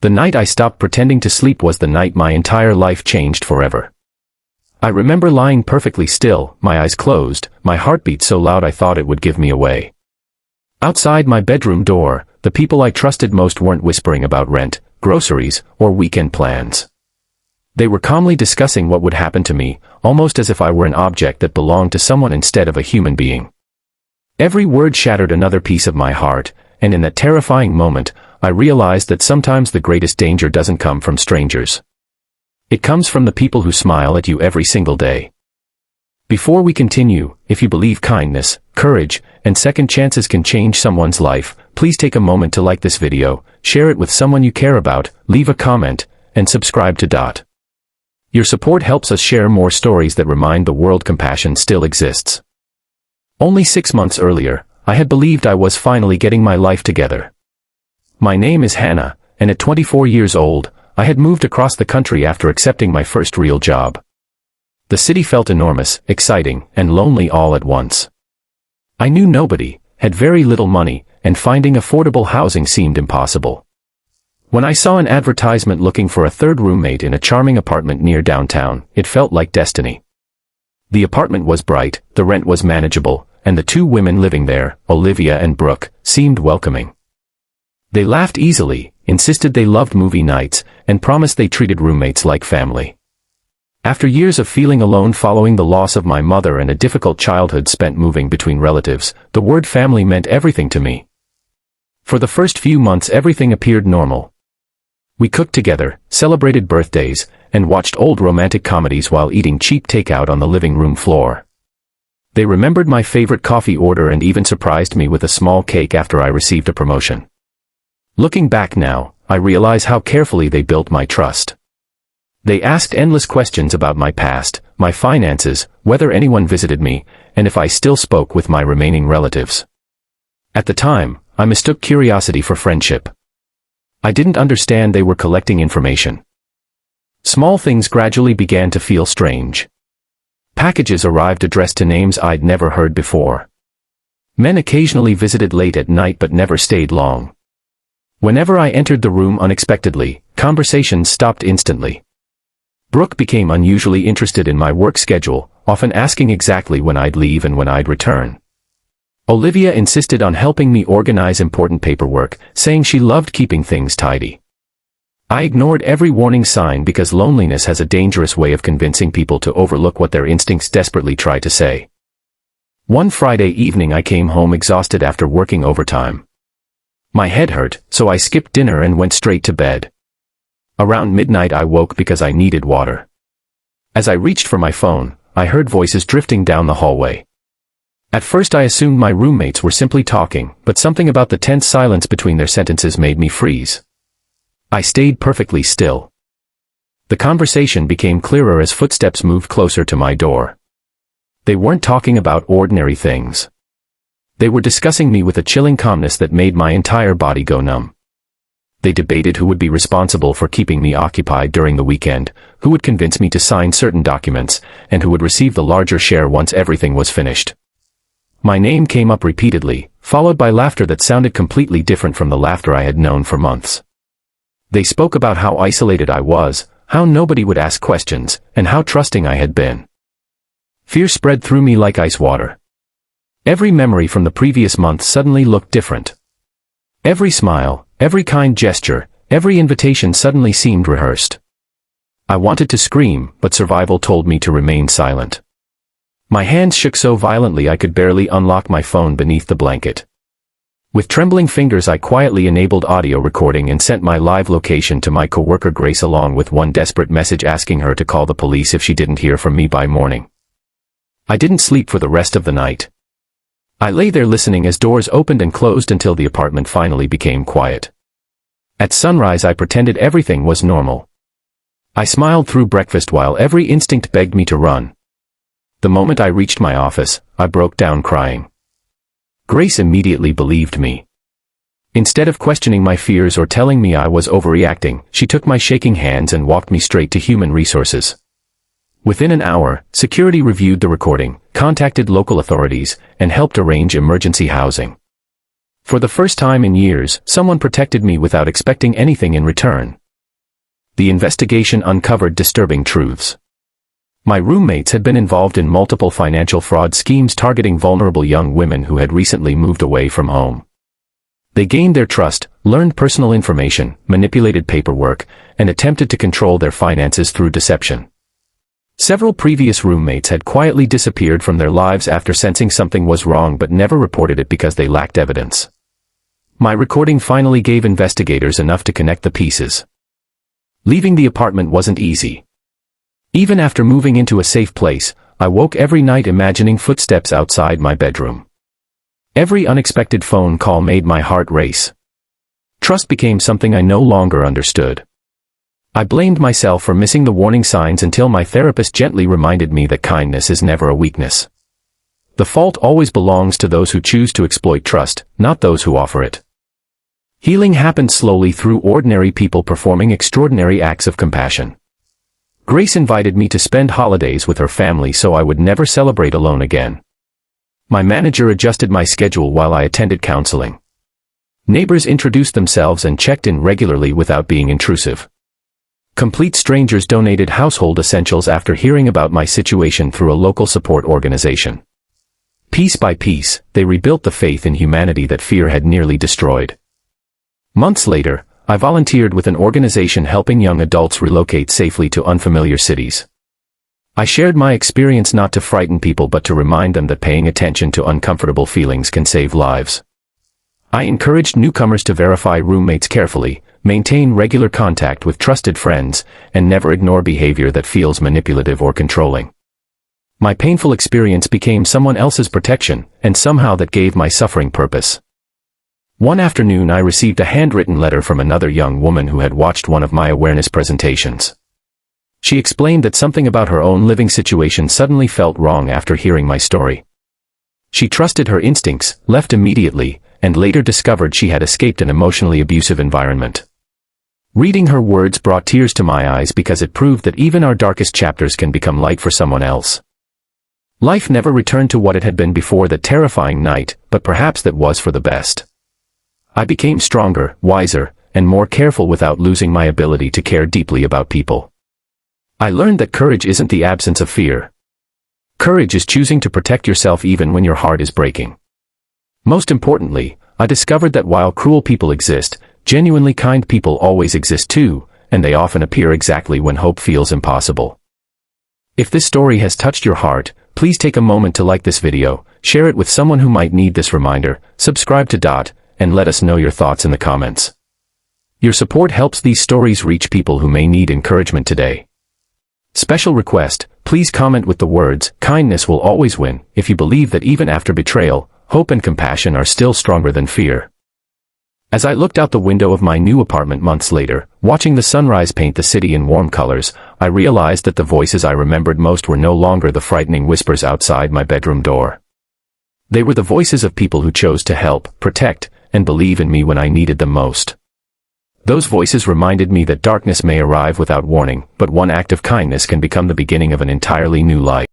The night I stopped pretending to sleep was the night my entire life changed forever. I remember lying perfectly still, my eyes closed, my heartbeat so loud I thought it would give me away. Outside my bedroom door, the people I trusted most weren't whispering about rent, groceries, or weekend plans. They were calmly discussing what would happen to me, almost as if I were an object that belonged to someone instead of a human being. Every word shattered another piece of my heart, and in that terrifying moment, I realized that sometimes the greatest danger doesn't come from strangers. It comes from the people who smile at you every single day. Before we continue, if you believe kindness, courage, and second chances can change someone's life, please take a moment to like this video, share it with someone you care about, leave a comment, and subscribe to Dot. Your support helps us share more stories that remind the world compassion still exists. Only 6 months earlier, I had believed I was finally getting my life together. My name is Hannah, and at 24 years old, I had moved across the country after accepting my first real job. The city felt enormous, exciting, and lonely all at once. I knew nobody, had very little money, and finding affordable housing seemed impossible. When I saw an advertisement looking for a third roommate in a charming apartment near downtown, it felt like destiny. The apartment was bright, the rent was manageable, and the 2 women living there, Olivia and Brooke, seemed welcoming. They laughed easily, insisted they loved movie nights, and promised they treated roommates like family. After years of feeling alone following the loss of my mother and a difficult childhood spent moving between relatives, the word family meant everything to me. For the first few months everything appeared normal. We cooked together, celebrated birthdays, and watched old romantic comedies while eating cheap takeout on the living room floor. They remembered my favorite coffee order and even surprised me with a small cake after I received a promotion. Looking back now, I realize how carefully they built my trust. They asked endless questions about my past, my finances, whether anyone visited me, and if I still spoke with my remaining relatives. At the time, I mistook curiosity for friendship. I didn't understand they were collecting information. Small things gradually began to feel strange. Packages arrived addressed to names I'd never heard before. Men occasionally visited late at night but never stayed long. Whenever I entered the room unexpectedly, conversations stopped instantly. Brooke became unusually interested in my work schedule, often asking exactly when I'd leave and when I'd return. Olivia insisted on helping me organize important paperwork, saying she loved keeping things tidy. I ignored every warning sign because loneliness has a dangerous way of convincing people to overlook what their instincts desperately try to say. One Friday evening I came home exhausted after working overtime. My head hurt, so I skipped dinner and went straight to bed. Around midnight I woke because I needed water. As I reached for my phone, I heard voices drifting down the hallway. At first I assumed my roommates were simply talking, but something about the tense silence between their sentences made me freeze. I stayed perfectly still. The conversation became clearer as footsteps moved closer to my door. They weren't talking about ordinary things. They were discussing me with a chilling calmness that made my entire body go numb. They debated who would be responsible for keeping me occupied during the weekend, who would convince me to sign certain documents, and who would receive the larger share once everything was finished. My name came up repeatedly, followed by laughter that sounded completely different from the laughter I had known for months. They spoke about how isolated I was, how nobody would ask questions, and how trusting I had been. Fear spread through me like ice water. Every memory from the previous month suddenly looked different. Every smile, every kind gesture, every invitation suddenly seemed rehearsed. I wanted to scream, but survival told me to remain silent. My hands shook so violently I could barely unlock my phone beneath the blanket. With trembling fingers I quietly enabled audio recording and sent my live location to my coworker Grace along with one desperate message asking her to call the police if she didn't hear from me by morning. I didn't sleep for the rest of the night. I lay there listening as doors opened and closed until the apartment finally became quiet. At sunrise I pretended everything was normal. I smiled through breakfast while every instinct begged me to run. The moment I reached my office, I broke down crying. Grace immediately believed me. Instead of questioning my fears or telling me I was overreacting, she took my shaking hands and walked me straight to human resources. Within an hour, security reviewed the recording, contacted local authorities, and helped arrange emergency housing. For the first time in years, someone protected me without expecting anything in return. The investigation uncovered disturbing truths. My roommates had been involved in multiple financial fraud schemes targeting vulnerable young women who had recently moved away from home. They gained their trust, learned personal information, manipulated paperwork, and attempted to control their finances through deception. Several previous roommates had quietly disappeared from their lives after sensing something was wrong but never reported it because they lacked evidence. My recording finally gave investigators enough to connect the pieces. Leaving the apartment wasn't easy. Even after moving into a safe place, I woke every night imagining footsteps outside my bedroom. Every unexpected phone call made my heart race. Trust became something I no longer understood. I blamed myself for missing the warning signs until my therapist gently reminded me that kindness is never a weakness. The fault always belongs to those who choose to exploit trust, not those who offer it. Healing happened slowly through ordinary people performing extraordinary acts of compassion. Grace invited me to spend holidays with her family so I would never celebrate alone again. My manager adjusted my schedule while I attended counseling. Neighbors introduced themselves and checked in regularly without being intrusive. Complete strangers donated household essentials after hearing about my situation through a local support organization. Piece by piece, they rebuilt the faith in humanity that fear had nearly destroyed. Months later, I volunteered with an organization helping young adults relocate safely to unfamiliar cities. I shared my experience not to frighten people but to remind them that paying attention to uncomfortable feelings can save lives. I encouraged newcomers to verify roommates carefully, maintain regular contact with trusted friends, and never ignore behavior that feels manipulative or controlling. My painful experience became someone else's protection, and somehow that gave my suffering purpose. One afternoon I received a handwritten letter from another young woman who had watched one of my awareness presentations. She explained that something about her own living situation suddenly felt wrong after hearing my story. She trusted her instincts, left immediately, and later discovered she had escaped an emotionally abusive environment. Reading her words brought tears to my eyes because it proved that even our darkest chapters can become light for someone else. Life never returned to what it had been before that terrifying night, but perhaps that was for the best. I became stronger, wiser, and more careful without losing my ability to care deeply about people. I learned that courage isn't the absence of fear. Courage is choosing to protect yourself even when your heart is breaking. Most importantly, I discovered that while cruel people exist, genuinely kind people always exist too, and they often appear exactly when hope feels impossible. If this story has touched your heart, please take a moment to like this video, share it with someone who might need this reminder, subscribe to Dot, and let us know your thoughts in the comments. Your support helps these stories reach people who may need encouragement today. Special request, please comment with the words, "Kindness will always win," if you believe that even after betrayal, hope and compassion are still stronger than fear. As I looked out the window of my new apartment months later, watching the sunrise paint the city in warm colors, I realized that the voices I remembered most were no longer the frightening whispers outside my bedroom door. They were the voices of people who chose to help, protect, and believe in me when I needed them most. Those voices reminded me that darkness may arrive without warning, but one act of kindness can become the beginning of an entirely new life.